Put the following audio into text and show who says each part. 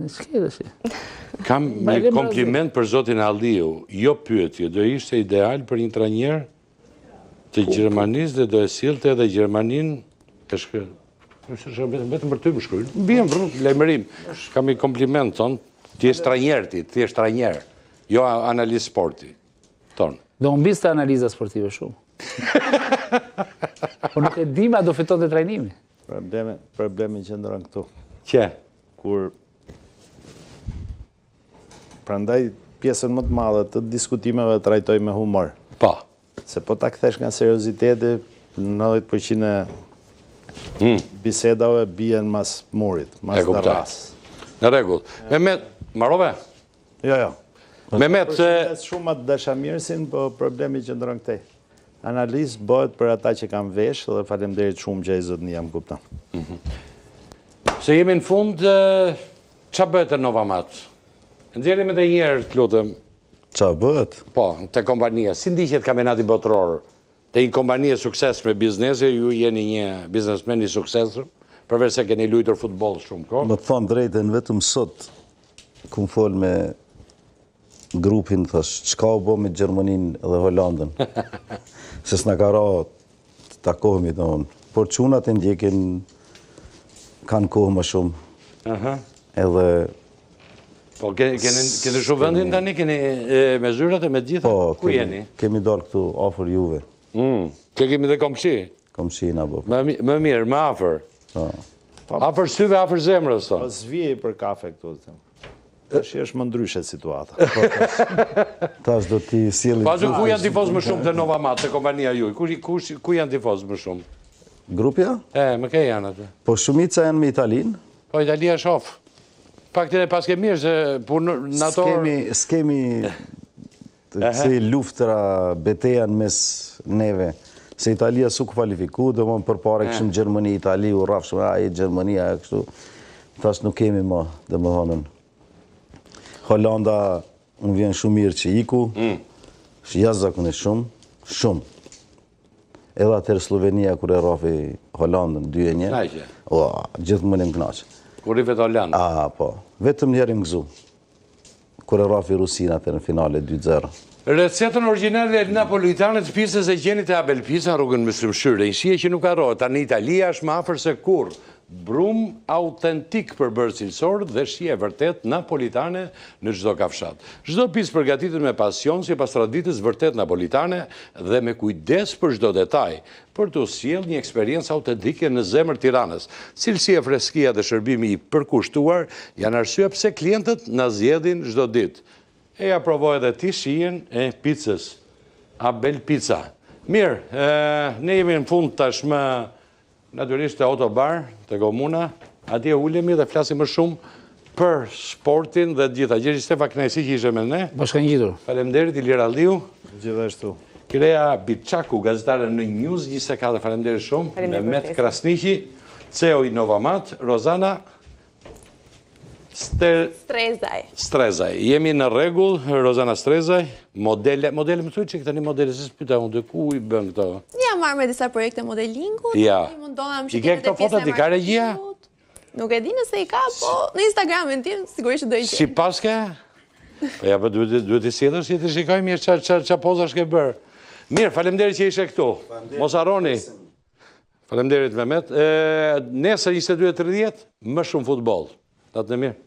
Speaker 1: s'ke dhe shi.
Speaker 2: Kam një kompliment për zotin Alliu. Jo pyetje, do ishte ideal për një trajner të Gjermanisë dhe do e sillte edhe Gjermanin e shkë. Vetëm për ty më shkruajnë. Bien, lajmërim. Kam një kompliment ton. Ti je trajner ti, ti je trajner. Jo analist sporti. Ton.
Speaker 1: Do mbiste analiza sportive shumë. Po nuk e di ma do fiton të trajnimi.
Speaker 3: Problemi që ndërën këtu.
Speaker 2: Që?
Speaker 3: Kur prandaj pjesën më të madhe të diskutimeve trajtoj me humor.
Speaker 2: Po.
Speaker 3: Se po ta kthesh nga serioziteti, 90% e bisedave bien mas murit, mas darras.
Speaker 2: Në rregull. Mehmet, marrove?
Speaker 3: Jo.
Speaker 2: Mehmet,
Speaker 3: shumë atë dashamirësin, po problemi që ndërën këtej. Analizë bëhet për ata që kam vesh dhe faleminderit shumë që i zotni jam kupton.
Speaker 2: Se jemi në fund, qa bëhet e Novamat? Nxjerrim edhe njerë, të lutëm.
Speaker 3: Qa bëhet?
Speaker 2: Po, të kompania. Si ndiqet kampionati botror? Të një kompanie sukses me biznese, ju jeni një biznesmen i suksesër, përveç se keni luajtur futboll shumë kohë.
Speaker 4: Më thonë drejtën, vetëm sot, kum fol me grupin, thash, qka u bo me Gjermanin dhe Hollandën? Se s'na ka ra të takohemi, por qunat e ndjekin kanë kohë më shumë. Edhe...
Speaker 2: Po, keni shumë vendin tani, keni me zyrat e me gjitha?
Speaker 4: Po,
Speaker 2: ku jeni?
Speaker 4: Kemi dalë këtu, afer juve.
Speaker 2: Ke kemi dhe komshi?
Speaker 4: Komshi na bo.
Speaker 2: Më mirë, më afer. Afer syve, afer zemrës,
Speaker 3: Po zvijej për kafe këtu, të Tash është më ndryshe situata.
Speaker 4: Tash do t'i sjellim.
Speaker 2: Pazu, ku janë tifoz më shumë të Novamat, të kompania juj? Ku janë tifoz më shumë?
Speaker 4: Grupja?
Speaker 2: Më ke janë atë.
Speaker 4: Po shumica janë me Italin.
Speaker 2: Po, Italia shof. Pak të ne pas ke mirë, se në ato...
Speaker 4: S'kemi si luftra, betejan mes neve. Se Italia su kvalifiku, dhe më përpare këshëm Gjermani, Itali, u rafë shumë, e Gjermania, e kështu. Tash nuk kemi ma, dhe më thonën. Hollanda më vjen shumë mirë që iku, jashtëzakonisht shumë. Edhe atër Slovenia kër e rafi Hollandën 2-1. Gjithë më njëm knaqë.
Speaker 2: Kur i vetë Hollanda?
Speaker 4: Po. Vetëm njerëm gëzu. Kër e rafi Rusin atër në finale 2-0.
Speaker 2: Recetën originale e napolitane të pizzës e gjenit e Abel Pizza rrugën Myslimshyre. Ishie që nuk arrohet. Tani Italia është më afër se kur. Brum autentik për bërë cilësor dhe shije vërtet napolitane në çdo kafshat. Çdo pizë përgatitur me pasion si pas traditës vërtet napolitane dhe me kujdes për çdo detaj, për të sjellë një eksperiencë autentike në zemër Tiranës. Cilësia, freskia dhe shërbimi i përkushtuar janë arsye pse klientët na zgjedhin çdo ditë. E ja provoj edhe ti shijen e pizzës. Abel Pizza. Mirë, ne jemi në fund tashmë natyrisht të autobar, të komuna, atje ulemi dhe flasim më shumë për sportin dhe gjitha. Gjergj Stefa, kënaqësi që ishe me ne.
Speaker 1: Bashkan gjitur.
Speaker 2: Faleminderit Ilir Alliu.
Speaker 3: Gjithashtu.
Speaker 2: Kirea Biçaku, gazetare në News 24, faleminderit shumë. Mehmet Krasniqi, CEO i Novamat, Rozana Strezaj. Jemi në rregull, Rozana Strezaj, modele më thuj që këta një modele, se s'pyta unë dhe ku i bën këto?
Speaker 5: Ja marrë me disa projekte modelingu,
Speaker 2: I ke këto fotot, i ka regjia?
Speaker 5: Nuk e di nëse i ka, po në Instagramin tim, sigurisht do i qenë.
Speaker 2: Si pas ke? Po ja, po duhet i sjellësh që ti shikoj mirë qa pozash ke bërë. Mirë, faleminderit që ishe këtu. Mos harroni. Faleminderit Mehmet. Nesër 22:30, më shumë futboll. Natë mirë.